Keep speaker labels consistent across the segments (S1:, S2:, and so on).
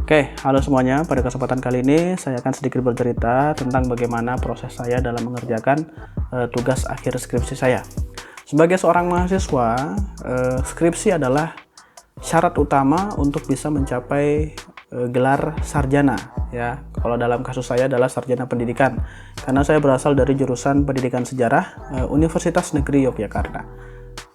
S1: Oke, halo semuanya. Pada kesempatan kali ini saya akan sedikit bercerita tentang bagaimana proses saya dalam mengerjakan tugas akhir skripsi saya. Sebagai seorang mahasiswa, skripsi adalah syarat utama untuk bisa mencapai gelar sarjana, ya. Kalau dalam kasus saya adalah sarjana pendidikan, karena saya berasal dari jurusan Pendidikan Sejarah Universitas Negeri Yogyakarta.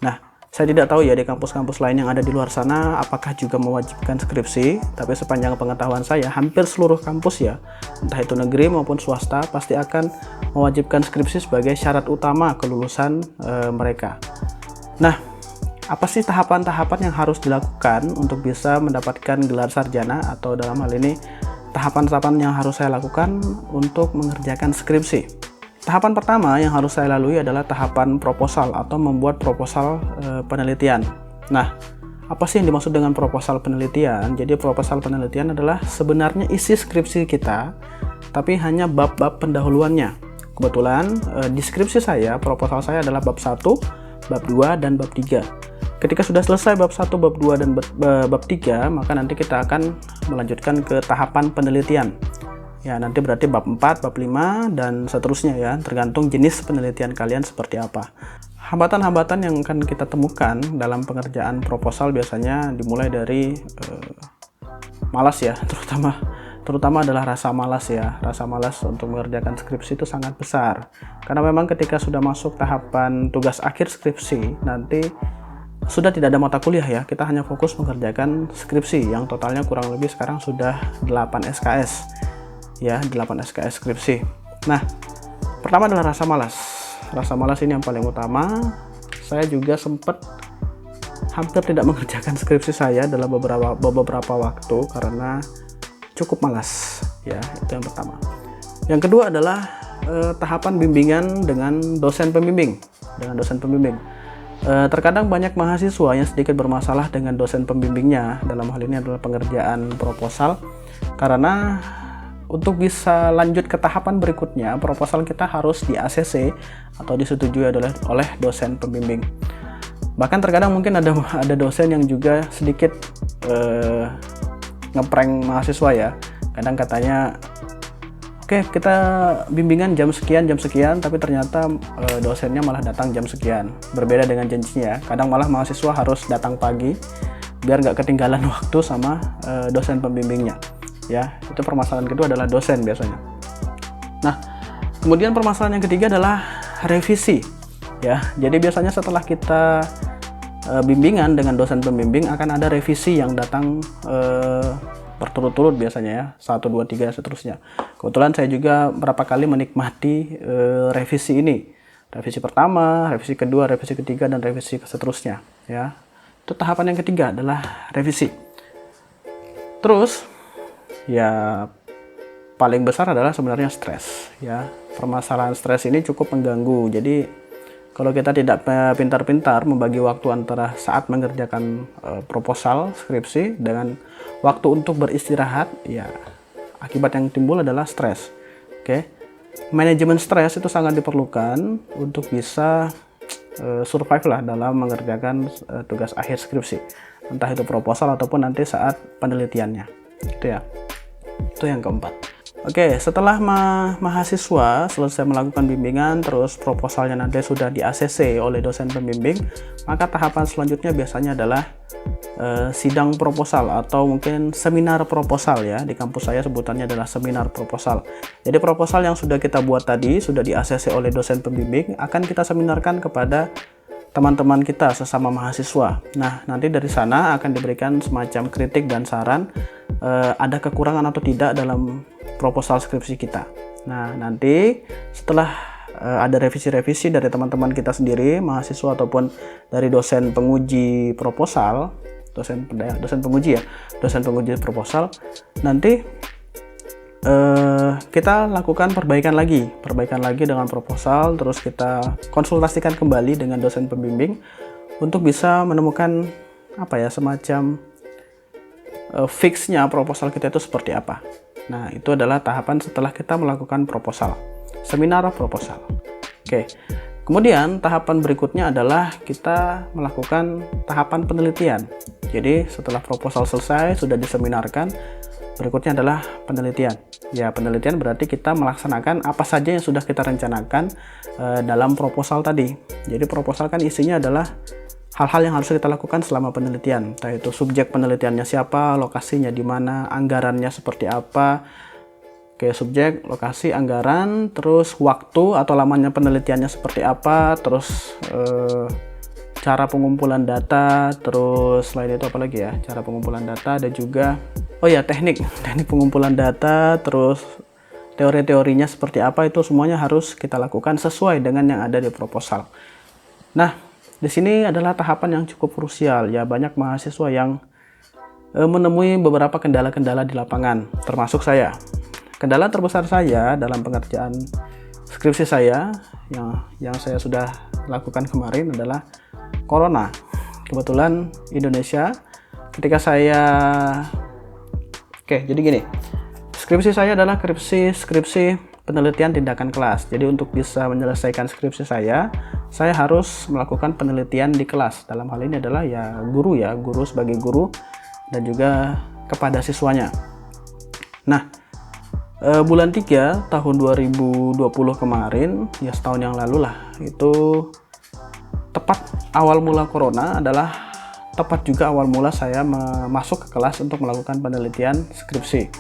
S1: Nah, saya tidak tahu ya di kampus-kampus lain yang ada di luar sana apakah juga mewajibkan skripsi, tapi sepanjang pengetahuan saya hampir seluruh kampus ya, entah itu negeri maupun swasta, pasti akan mewajibkan skripsi sebagai syarat utama kelulusan mereka. Nah, apa sih tahapan-tahapan yang harus dilakukan untuk bisa mendapatkan gelar sarjana, atau dalam hal ini tahapan-tahapan yang harus saya lakukan untuk mengerjakan skripsi? Tahapan pertama yang harus saya lalui adalah tahapan proposal atau membuat proposal penelitian. Nah, apa sih yang dimaksud dengan proposal penelitian? Jadi proposal penelitian adalah sebenarnya isi skripsi kita, tapi hanya bab-bab pendahuluannya. Kebetulan di skripsi saya, proposal saya adalah bab 1, bab 2, dan bab 3. Ketika sudah selesai bab 1, bab 2, dan bab 3, maka nanti kita akan melanjutkan ke tahapan penelitian. Ya, nanti berarti bab 4, bab 5, dan seterusnya ya, tergantung jenis penelitian kalian seperti apa. Hambatan-hambatan yang akan kita temukan dalam pengerjaan proposal biasanya dimulai dari malas ya, terutama adalah rasa malas ya. Rasa malas untuk mengerjakan skripsi itu sangat besar. Karena memang ketika sudah masuk tahapan tugas akhir skripsi, nanti sudah tidak ada mata kuliah ya, kita hanya fokus mengerjakan skripsi yang totalnya kurang lebih sekarang sudah 8 SKS. Ya, 8 SKS skripsi. Nah, pertama adalah rasa malas. Rasa malas ini yang paling utama. Saya juga sempat hampir tidak mengerjakan skripsi saya dalam beberapa waktu karena cukup malas. Ya, itu yang pertama. Yang kedua adalah tahapan bimbingan dengan dosen pembimbing. Terkadang banyak mahasiswa yang sedikit bermasalah dengan dosen pembimbingnya. Dalam hal ini adalah pengerjaan proposal, karena untuk bisa lanjut ke tahapan berikutnya, proposal kita harus di ACC atau disetujui oleh dosen pembimbing. Bahkan terkadang mungkin ada dosen yang juga sedikit ngeprank mahasiswa ya. Kadang katanya, oke, kita bimbingan jam sekian, tapi ternyata dosennya malah datang jam sekian. Berbeda dengan janjinya. Kadang malah mahasiswa harus datang pagi biar nggak ketinggalan waktu sama dosen pembimbingnya. Ya, itu permasalahan kedua adalah dosen biasanya. Nah, kemudian permasalahan yang ketiga adalah revisi. Ya, jadi biasanya setelah kita bimbingan dengan dosen pembimbing akan ada revisi yang datang berturut-turut biasanya ya, 1, 2, 3 seterusnya. Kebetulan saya juga berapa kali menikmati revisi ini. Revisi pertama, revisi kedua, revisi ketiga, dan revisi seterusnya. Ya, itu tahapan yang ketiga adalah revisi. Terus ya, paling besar adalah sebenarnya stres ya. Permasalahan stres ini cukup mengganggu. Jadi kalau kita tidak pintar-pintar membagi waktu antara saat mengerjakan proposal skripsi dengan waktu untuk beristirahat, ya akibat yang timbul adalah stres. Oke. Manajemen stres itu sangat diperlukan untuk bisa survive lah dalam mengerjakan tugas akhir skripsi, entah itu proposal ataupun nanti saat penelitiannya. Itu ya. Itu yang keempat. Oke, setelah mahasiswa selesai melakukan bimbingan, terus proposalnya nanti sudah di ACC oleh dosen pembimbing, maka tahapan selanjutnya biasanya adalah sidang proposal atau mungkin seminar proposal ya. Di kampus saya sebutannya adalah seminar proposal. Jadi proposal yang sudah kita buat tadi, sudah di ACC oleh dosen pembimbing, akan kita seminarkan kepada teman-teman kita sesama mahasiswa. Nah, nanti dari sana akan diberikan semacam kritik dan saran ada kekurangan atau tidak dalam proposal skripsi kita. Nah, nanti setelah ada revisi-revisi dari teman-teman kita sendiri, mahasiswa ataupun dari dosen penguji proposal, dosen penguji proposal, nanti kita lakukan perbaikan lagi dengan proposal, terus kita konsultasikan kembali dengan dosen pembimbing untuk bisa menemukan semacam fixnya proposal kita itu seperti apa. Nah, itu adalah tahapan setelah kita melakukan proposal, seminar proposal. Oke. Kemudian tahapan berikutnya adalah kita melakukan tahapan penelitian. Jadi setelah proposal selesai, sudah diseminarkan, Berikutnya adalah penelitian. Ya, penelitian berarti kita melaksanakan apa saja yang sudah kita rencanakan dalam proposal tadi. Jadi proposal kan isinya adalah hal-hal yang harus kita lakukan selama penelitian. Entah itu subjek penelitiannya siapa, lokasinya di mana, anggarannya seperti apa. Oke, subjek, lokasi, anggaran, terus waktu atau lamanya penelitiannya seperti apa, terus cara pengumpulan data, terus selain itu apa lagi ya? Cara pengumpulan data, ada juga teknik pengumpulan data, terus teori-teorinya seperti apa, itu semuanya harus kita lakukan sesuai dengan yang ada di proposal. Nah, di sini adalah tahapan yang cukup krusial ya, banyak mahasiswa yang menemui beberapa kendala-kendala di lapangan, termasuk saya. Kendala terbesar saya dalam pengerjaan skripsi saya yang saya sudah lakukan kemarin adalah Corona. Kebetulan Indonesia ketika saya jadi gini, skripsi saya adalah skripsi penelitian tindakan kelas. Jadi untuk bisa menyelesaikan skripsi saya harus melakukan penelitian di kelas. Dalam hal ini adalah guru sebagai guru dan juga kepada siswanya. Nah, bulan 3 tahun 2020 kemarin, ya setahun yang lalu lah, itu tepat awal mula Corona adalah tepat juga awal mula saya masuk ke kelas untuk melakukan penelitian skripsi.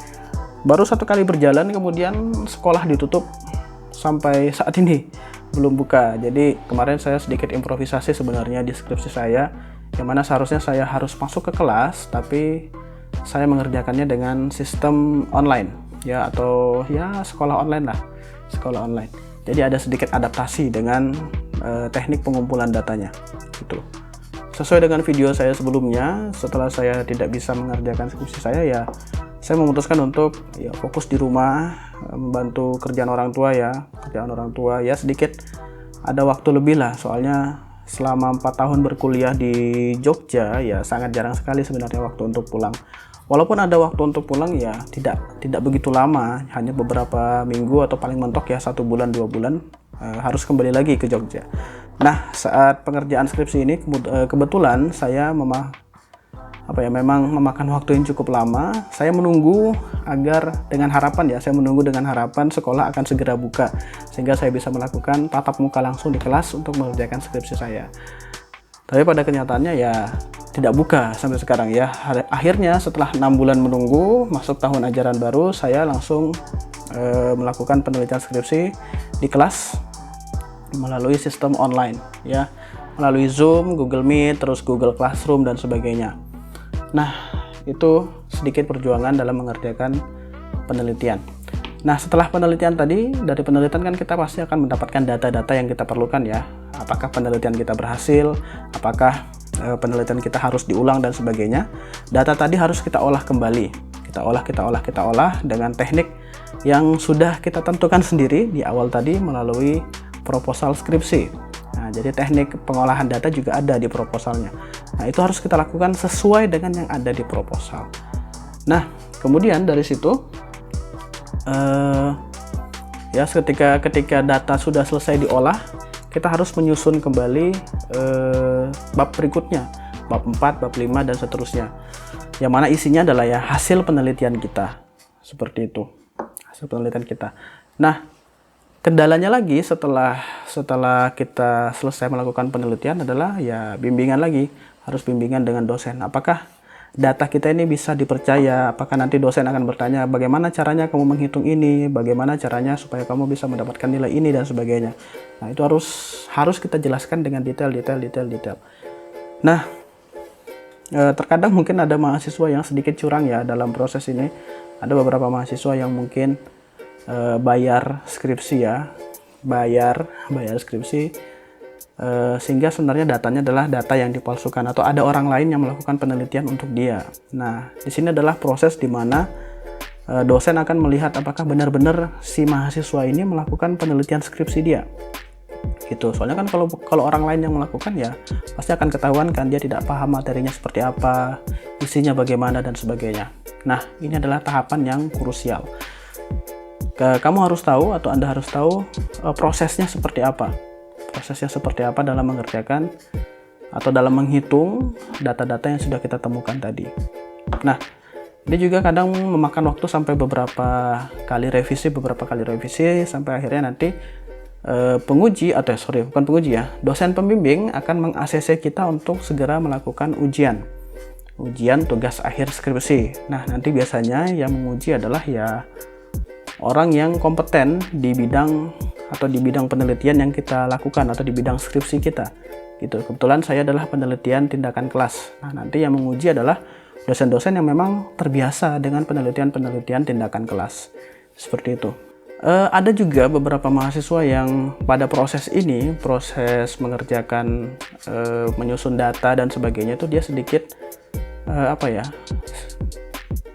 S1: Baru 1 kali berjalan, kemudian sekolah ditutup sampai saat ini belum buka. Jadi kemarin saya sedikit improvisasi sebenarnya di skripsi saya, yang mana seharusnya saya harus masuk ke kelas, tapi saya mengerjakannya dengan sistem online ya, atau ya sekolah online lah, sekolah online. Jadi ada sedikit adaptasi dengan teknik pengumpulan datanya gitu. Sesuai dengan video saya sebelumnya, setelah saya tidak bisa mengerjakan skripsi saya memutuskan untuk fokus di rumah, membantu kerjaan orang tua ya, sedikit ada waktu lebih lah, soalnya selama 4 tahun berkuliah di Jogja ya sangat jarang sekali sebenarnya waktu untuk pulang. Walaupun ada waktu untuk pulang ya tidak begitu lama, hanya beberapa minggu atau paling mentok ya 1 bulan 2 bulan harus kembali lagi ke Jogja. Nah, saat pengerjaan skripsi ini kebetulan saya memang memakan waktu yang cukup lama. Saya menunggu dengan harapan sekolah akan segera buka, sehingga saya bisa melakukan tatap muka langsung di kelas untuk mengerjakan skripsi saya. Tapi pada kenyataannya ya tidak buka sampai sekarang ya. Akhirnya setelah 6 bulan menunggu masuk tahun ajaran baru, saya langsung melakukan penelitian skripsi di kelas melalui sistem online ya, melalui Zoom, Google Meet, terus Google Classroom dan sebagainya. Nah, itu sedikit perjuangan dalam mengerjakan penelitian. Nah, setelah penelitian tadi, dari penelitian kan kita pasti akan mendapatkan data-data yang kita perlukan ya. Apakah penelitian kita berhasil, apakah penelitian kita harus diulang dan sebagainya. Data tadi harus kita olah kembali. Kita olah dengan teknik yang sudah kita tentukan sendiri di awal tadi melalui proposal skripsi. Nah, jadi teknik pengolahan data juga ada di proposalnya. Nah, itu harus kita lakukan sesuai dengan yang ada di proposal. Nah, kemudian dari situ ketika data sudah selesai diolah, kita harus menyusun kembali bab berikutnya, bab 4, bab 5 dan seterusnya. Yang mana isinya adalah ya hasil penelitian kita. Seperti itu. Hasil penelitian kita. Nah, kendalanya lagi setelah kita selesai melakukan penelitian adalah ya bimbingan lagi, harus bimbingan dengan dosen. Apakah data kita ini bisa dipercaya? Apakah nanti dosen akan bertanya bagaimana caranya kamu menghitung ini, bagaimana caranya supaya kamu bisa mendapatkan nilai ini dan sebagainya. Nah, itu harus kita jelaskan dengan detail. Nah, terkadang mungkin ada mahasiswa yang sedikit curang ya dalam proses ini. Ada beberapa mahasiswa yang mungkin bayar skripsi sehingga sebenarnya datanya adalah data yang dipalsukan atau ada orang lain yang melakukan penelitian untuk dia. Nah, di sini adalah proses di mana dosen akan melihat apakah benar-benar si mahasiswa ini melakukan penelitian skripsi dia. Gitu. Soalnya kan kalau orang lain yang melakukan ya pasti akan ketahuan kan dia tidak paham materinya seperti apa, isinya bagaimana dan sebagainya. Nah, ini adalah tahapan yang krusial. Kamu harus tahu atau Anda harus tahu prosesnya seperti apa. Prosesnya seperti apa dalam mengerjakan atau dalam menghitung data-data yang sudah kita temukan tadi. Nah, Ini juga kadang memakan waktu sampai beberapa kali revisi sampai akhirnya nanti dosen pembimbing akan meng-ACC kita untuk segera melakukan ujian tugas akhir skripsi. Nah, nanti biasanya yang menguji adalah ya orang yang kompeten di bidang penelitian yang kita lakukan atau di bidang skripsi kita. Gitu. Kebetulan saya adalah penelitian tindakan kelas. Nah, nanti yang menguji adalah dosen-dosen yang memang terbiasa dengan penelitian tindakan kelas. Seperti itu. Ada juga beberapa mahasiswa yang pada proses mengerjakan menyusun data dan sebagainya itu dia sedikit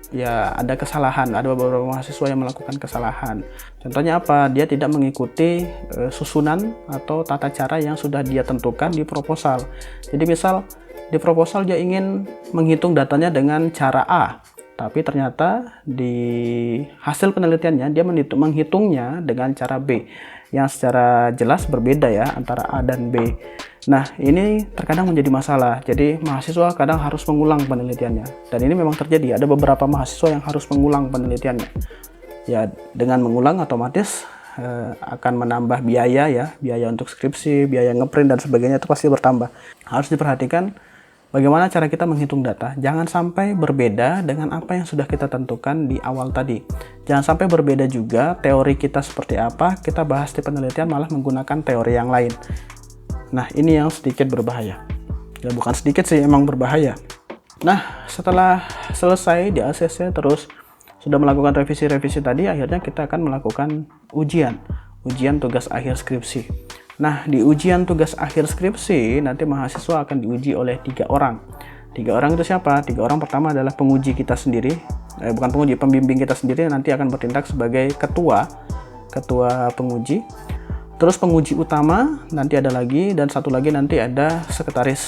S1: ada kesalahan. Ada beberapa mahasiswa yang melakukan kesalahan. Contohnya apa? Dia tidak mengikuti susunan atau tata cara yang sudah dia tentukan di proposal. Jadi misal di proposal dia ingin menghitung datanya dengan cara A, tapi ternyata di hasil penelitiannya dia menghitungnya dengan cara B, yang secara jelas berbeda ya antara A dan B. Nah, ini terkadang menjadi masalah. Jadi mahasiswa kadang harus mengulang penelitiannya. Dan ini memang terjadi. Ada beberapa mahasiswa yang harus mengulang penelitiannya. Ya, dengan mengulang otomatis akan menambah biaya untuk skripsi, biaya ngeprint dan sebagainya itu pasti bertambah. Harus diperhatikan bagaimana cara kita menghitung data. Jangan sampai berbeda dengan apa yang sudah kita tentukan di awal tadi. Jangan sampai berbeda juga teori kita seperti apa, kita bahas di penelitian malah menggunakan teori yang lain. Nah, ini yang sedikit berbahaya. Ya, bukan sedikit sih, emang berbahaya. Nah, setelah selesai di ACC terus sudah melakukan revisi-revisi tadi, akhirnya kita akan melakukan ujian tugas akhir skripsi. Nah, di ujian tugas akhir skripsi, nanti mahasiswa akan diuji oleh 3 orang. 3 orang itu siapa? 3 orang pertama adalah penguji kita sendiri. Pembimbing kita sendiri nanti akan bertindak sebagai ketua penguji. Terus penguji utama nanti ada lagi, dan satu lagi nanti ada sekretaris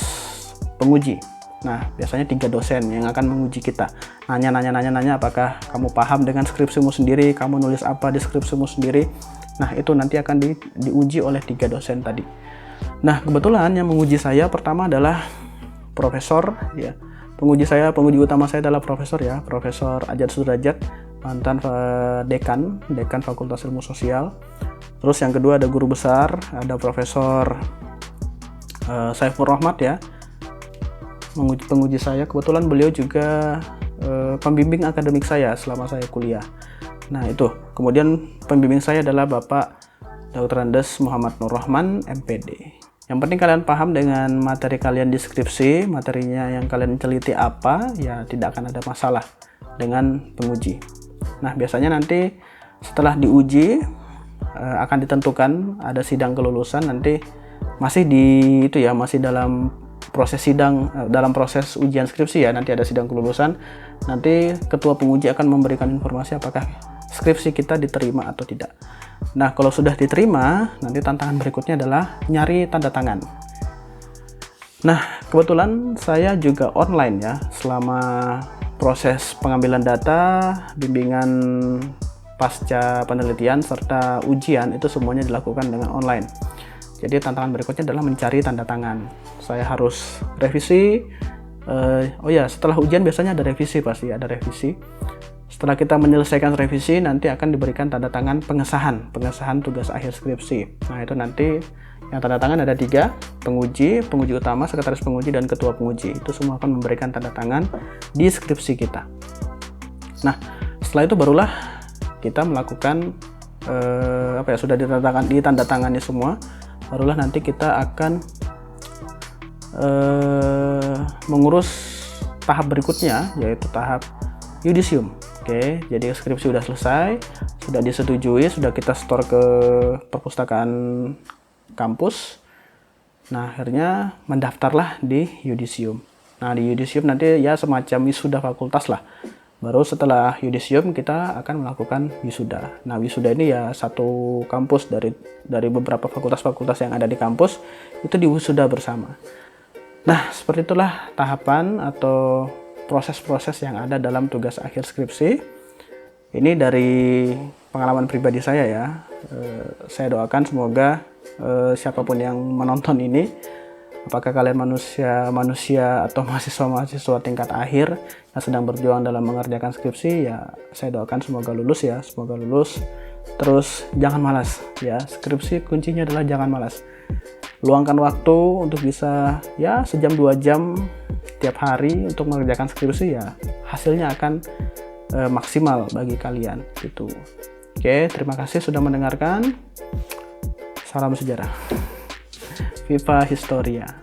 S1: penguji. Nah, biasanya 3 dosen yang akan menguji kita. Nanya apakah kamu paham dengan skripsimu sendiri, kamu nulis apa di skripsimu sendiri. Nah, itu nanti akan diuji oleh 3 dosen tadi. Nah, kebetulan yang menguji saya pertama adalah profesor ya. Penguji utama saya adalah Profesor Ajat Sudrajat, mantan dekan Fakultas Ilmu Sosial. Terus yang kedua ada guru besar, ada Profesor Saiful Rahmat ya. Penguji saya, kebetulan beliau juga pembimbing akademik saya selama saya kuliah. Nah, itu. Kemudian pembimbing saya adalah Bapak Dr. Andes Muhammad Nur Rahman, MPD. Yang penting kalian paham dengan materi kalian di skripsi, materinya yang kalian teliti apa, ya tidak akan ada masalah dengan penguji. Nah, biasanya nanti setelah diuji akan ditentukan ada sidang kelulusan, nanti masih dalam proses sidang, dalam proses ujian skripsi ya, nanti ada sidang kelulusan. Nanti ketua penguji akan memberikan informasi apakah skripsi kita diterima atau tidak. Nah, kalau sudah diterima, nanti tantangan berikutnya adalah nyari tanda tangan. Nah, kebetulan saya juga online ya, selama proses pengambilan data, bimbingan pasca penelitian, serta ujian, itu semuanya dilakukan dengan online. Jadi tantangan berikutnya adalah mencari tanda tangan. Saya harus revisi. Setelah ujian biasanya ada revisi, pasti ada revisi. Setelah kita menyelesaikan revisi, nanti akan diberikan tanda tangan pengesahan tugas akhir skripsi. Nah, itu nanti yang tanda tangan ada 3, penguji utama, sekretaris penguji, dan ketua penguji. Itu semua akan memberikan tanda tangan di skripsi kita. Nah, setelah itu barulah kita melakukan sudah ditandatangani semua, barulah nanti kita akan mengurus tahap berikutnya, yaitu tahap yudisium. Oke, jadi skripsi sudah selesai, sudah disetujui, sudah kita store ke perpustakaan kampus. Nah, akhirnya mendaftarlah di yudisium. Nah, di yudisium nanti ya semacam wisuda fakultas lah. Baru setelah yudisium kita akan melakukan wisuda. Nah, wisuda ini ya satu kampus dari beberapa fakultas-fakultas yang ada di kampus itu diwisuda bersama. Nah, seperti itulah tahapan atau proses-proses yang ada dalam tugas akhir skripsi. Ini dari pengalaman pribadi saya ya. Saya doakan semoga siapapun yang menonton ini Apakah kalian manusia atau mahasiswa tingkat akhir yang sedang berjuang dalam mengerjakan skripsi? Ya, saya doakan semoga lulus ya, semoga lulus. Terus jangan malas ya, skripsi kuncinya adalah jangan malas. Luangkan waktu untuk bisa ya sejam 2 jam tiap hari untuk mengerjakan skripsi, ya hasilnya akan maksimal bagi kalian gitu. Oke, terima kasih sudah mendengarkan. Salam sejarah. Viva Historia.